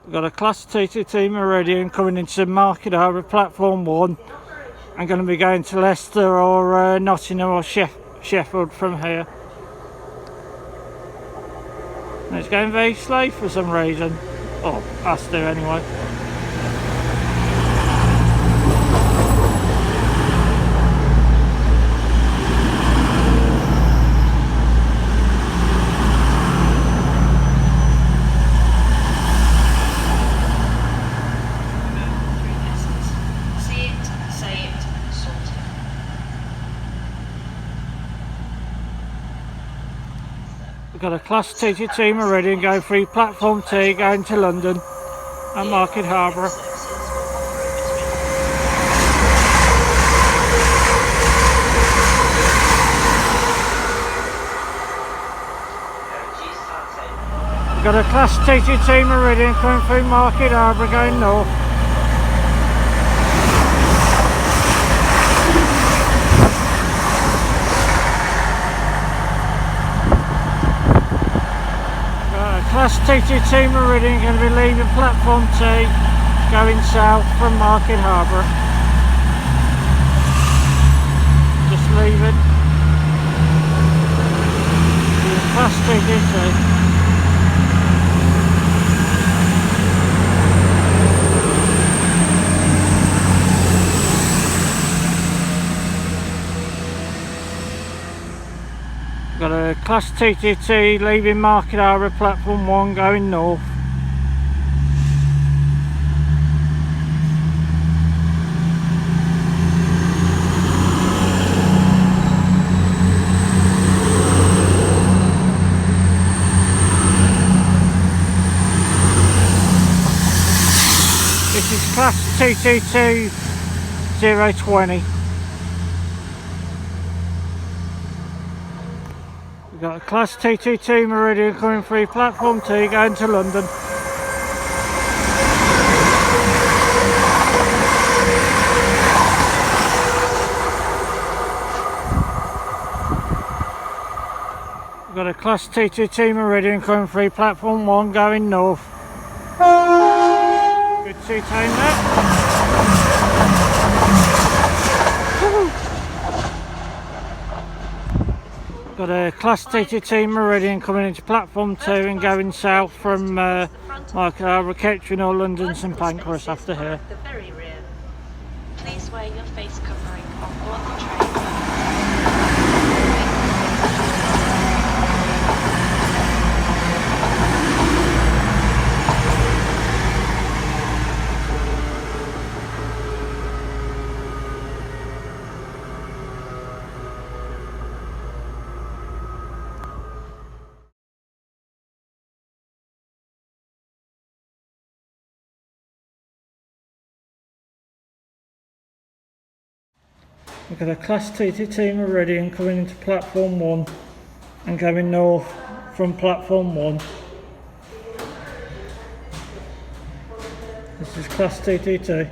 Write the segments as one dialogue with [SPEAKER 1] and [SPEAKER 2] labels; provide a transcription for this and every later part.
[SPEAKER 1] We've got a Class TTT Meridian coming into Market Harbour platform 1. I'm going to be going to Leicester or Nottingham or Sheffield from here. And it's going very slow for some reason. Oh, has to anyway. We've got a Class TTT Meridian going through platform 2 going to London and Market Harborough. We've got a Class TTT Meridian coming through Market Harborough going north. Class TTT Meridian going to be leaving platform 2 going south from Market Harborough. Just leaving. Class TTT. Got a Class TTT leaving Market Harbour platform 1 going north. This is Class TTT 020. We've got a Class TTT Meridian coming through platform 2 going to London. We've got a Class TTT Meridian coming through platform 1 going north. Good two-tone there. Got a Class TTT Meridian coming into platform 2 and going south from Market Harbour, Kettering or London St Pancras after here.
[SPEAKER 2] The very rear. Please wear your face covering on board the train.
[SPEAKER 1] We've got a Class TTT Meridian coming into platform 1 and going north from platform 1. This is Class TTT.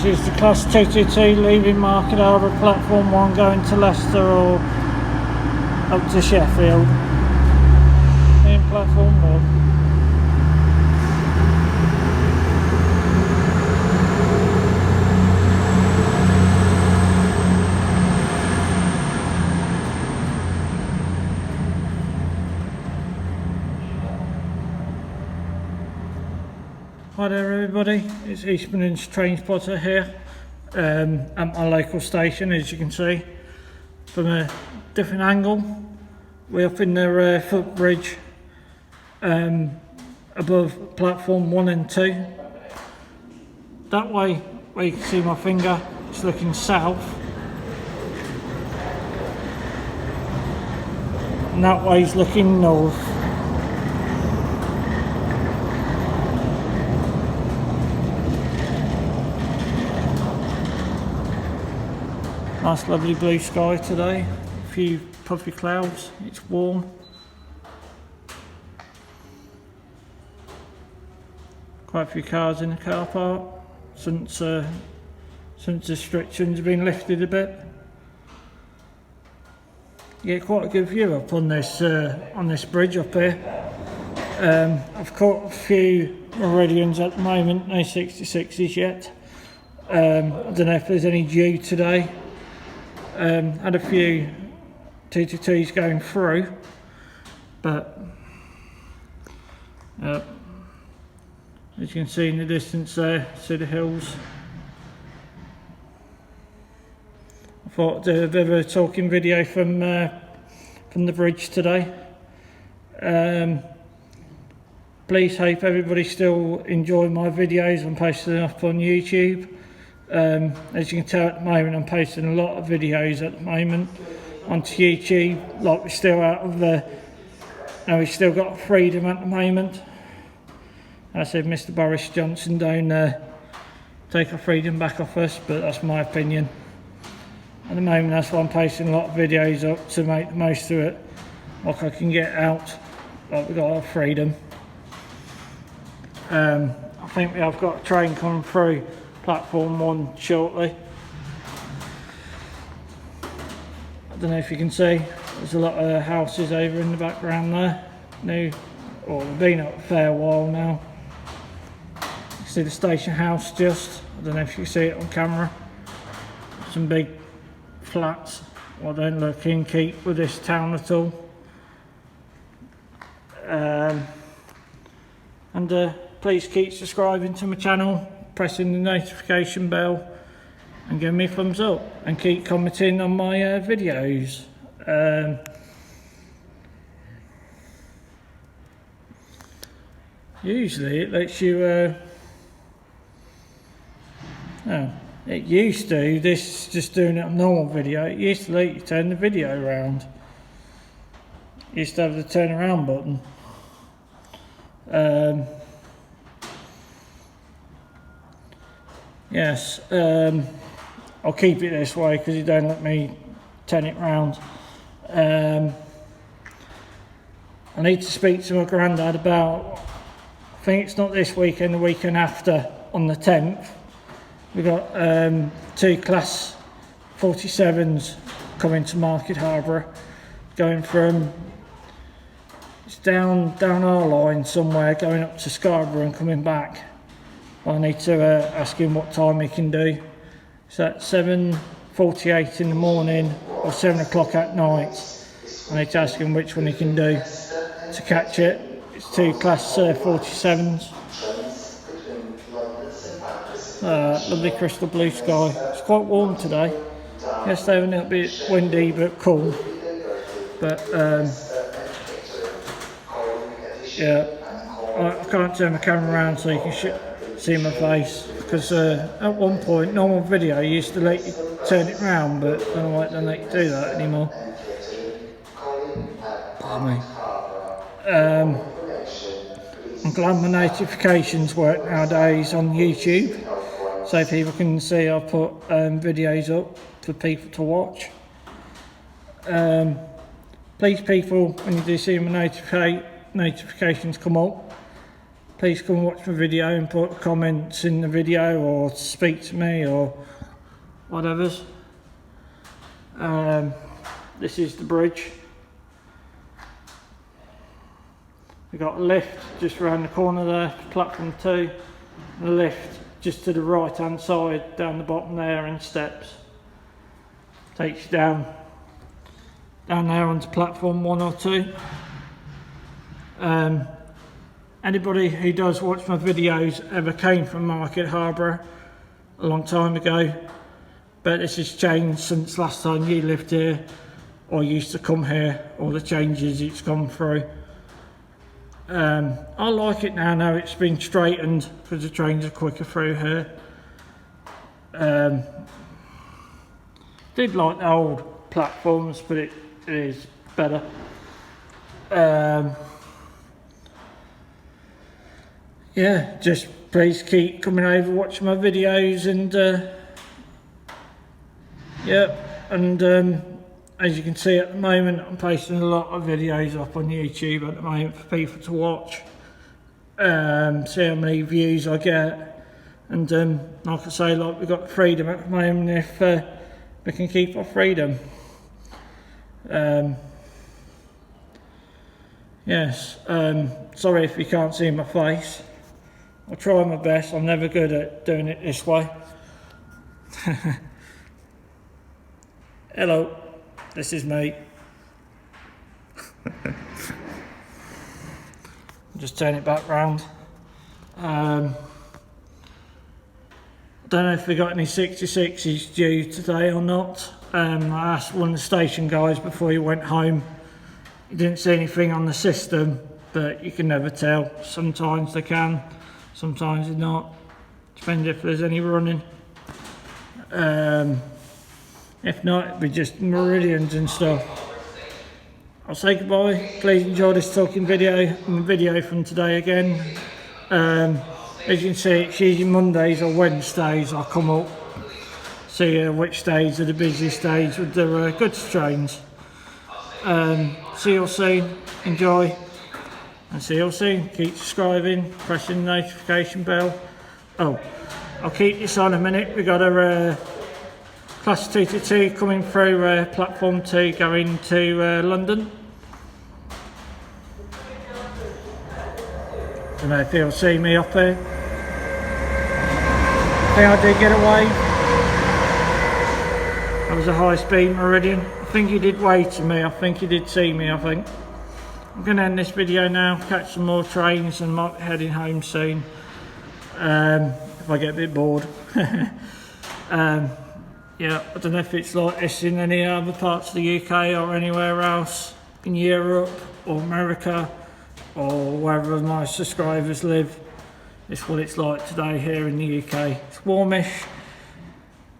[SPEAKER 1] This is the Class TTT leaving Market Harbour platform 1 going to Leicester or up to Sheffield in platform 1. Hi there everybody, it's Eastman's Train Spotter here at my local station. As you can see from a different angle, we're up in the footbridge above platform 1 and 2. That way where you can see my finger, it's looking south, and that way is looking north. Nice lovely blue sky today, a few puffy clouds, it's warm. Quite a few cars in the car park since restrictions have been lifted a bit. You get quite a good view up on this bridge up here. I've caught a few Meridians at the moment, no 66s yet. I don't know if there's any due today. Had a few 222s going through, but as you can see in the distance there, see the hills. I thought I'd do a bit of a talking video from the bridge today. Please hope everybody still enjoy my videos. I'm posting them up on YouTube. As you can tell at the moment, I'm posting a lot of videos at the moment onto YouTube. Like we're still out of we've still got freedom at the moment. I said Mr. Boris Johnson, don't take our freedom back off us, but that's my opinion. At the moment, that's why I'm posting a lot of videos up, to make the most of it. Like I can get out, like we've got our freedom. I think we have got a train coming through platform 1 shortly. I don't know if you can see, there's a lot of houses over in the background there. New, or they've been up a fair while now. You see the station house just, I don't know if you can see it on camera. Some big flats, well, don't look in keep with this town at all. Please keep subscribing to my channel, pressing the notification bell, and give me a thumbs up, and keep commenting on my videos. Usually it lets you it used to, this just doing it on normal video, it used to let you turn the video around. It used to have the turn around button. Yes, I'll keep it this way because you don't let me turn it round. I need to speak to my granddad about, I think it's not this weekend, the weekend after, on the 10th. We've got 2 class 47s coming to Market Harborough, going from, it's down our line somewhere, going up to Scarborough and coming back. I need to ask him what time he can do. So at 7:48 in the morning or 7 o'clock at night. I need to ask him which one he can do to catch it. It's 2 class 47s. Lovely crystal blue sky. It's quite warm today. Yesterday was a little bit windy but cool. But yeah, I can't turn my camera around so you can see my face, because at one point normal video used to let you turn it round, but I don't know why it doesn't let you do that anymore. Pardon me. I'm glad my notifications work nowadays on YouTube, so people can see I put videos up for people to watch. Please people, when you do see my notifications come up, please come and watch my video and put comments in the video or speak to me or whatever. This is the bridge. We've got a lift just around the corner there, platform 2, and a lift just to the right hand side down the bottom there, and steps. Takes you down there onto platform 1 or 2. Anybody who does watch my videos ever came from Market Harborough a long time ago, but this has changed since last time you lived here or used to come here, all the changes it's gone through. I like it now it's been straightened because the trains are quicker through here. Did like the old platforms, but it is better. Yeah, just please keep coming over, watching my videos, and yep. and as you can see at the moment, I'm posting a lot of videos up on YouTube at the moment for people to watch, see how many views I get, and like I say, like, we've got freedom at the moment if we can keep our freedom. Yes, sorry if you can't see my face. I'll try my best. I'm never good at doing it this way. Hello, this is me. Just turn it back round. I don't know if we got any 66s due today or not. I asked one of the station guys before he went home. He didn't see anything on the system, but you can never tell. Sometimes they can, sometimes they're not. Depends if there's any running. If not, it'll be just meridians and stuff. I'll say goodbye. Please enjoy this talking video and the video from today again. As you can see, it's usually Mondays or Wednesdays I come up, see which days are the busiest days with the goods trains. See you all soon, enjoy, and see you all soon. Keep subscribing, pressing the notification bell. Oh, I'll keep this on a minute. We've got a Class 222 coming through platform 2 going to London. Don't know if you'll see me up here. I think I did get away. That was a high speed Meridian. I think he did wave to me. I think he did see me, I think. I'm going to end this video now, catch some more trains and might be heading home soon. If I get a bit bored. Yeah, I don't know if it's like this in any other parts of the UK or anywhere else in Europe or America or wherever my subscribers live. It's what it's like today here in the UK. It's warmish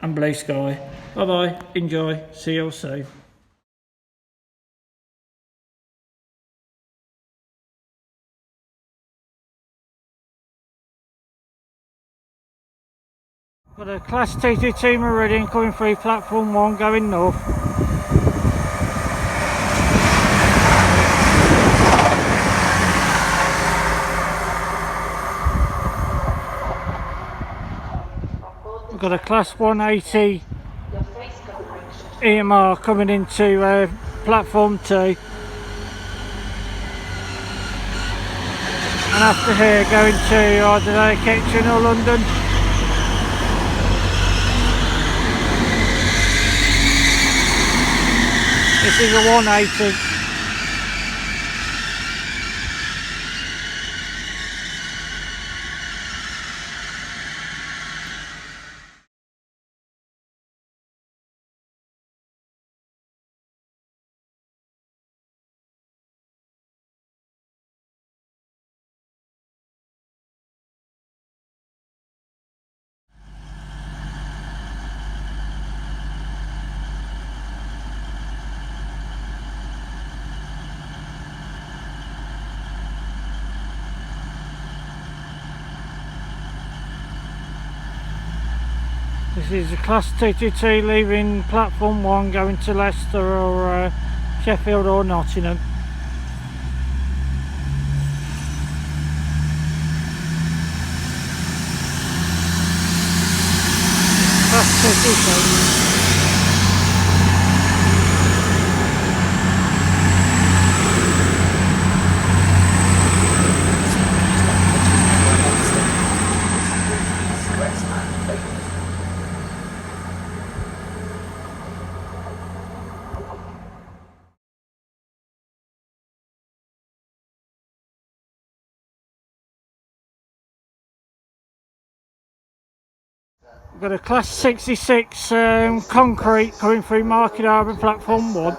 [SPEAKER 1] and blue sky. Bye bye, enjoy, see you all soon. Got a Class 222 Meridian coming through platform 1 going north. We've got a Class 180 EMR coming into platform 2. And after here going to, I don't know, Kitchen or London. This is a 180. This is a Class 222 leaving platform 1 going to Leicester or Sheffield or Nottingham. Class 222. We've got a Class 66 concrete coming through Market Harbour platform 1.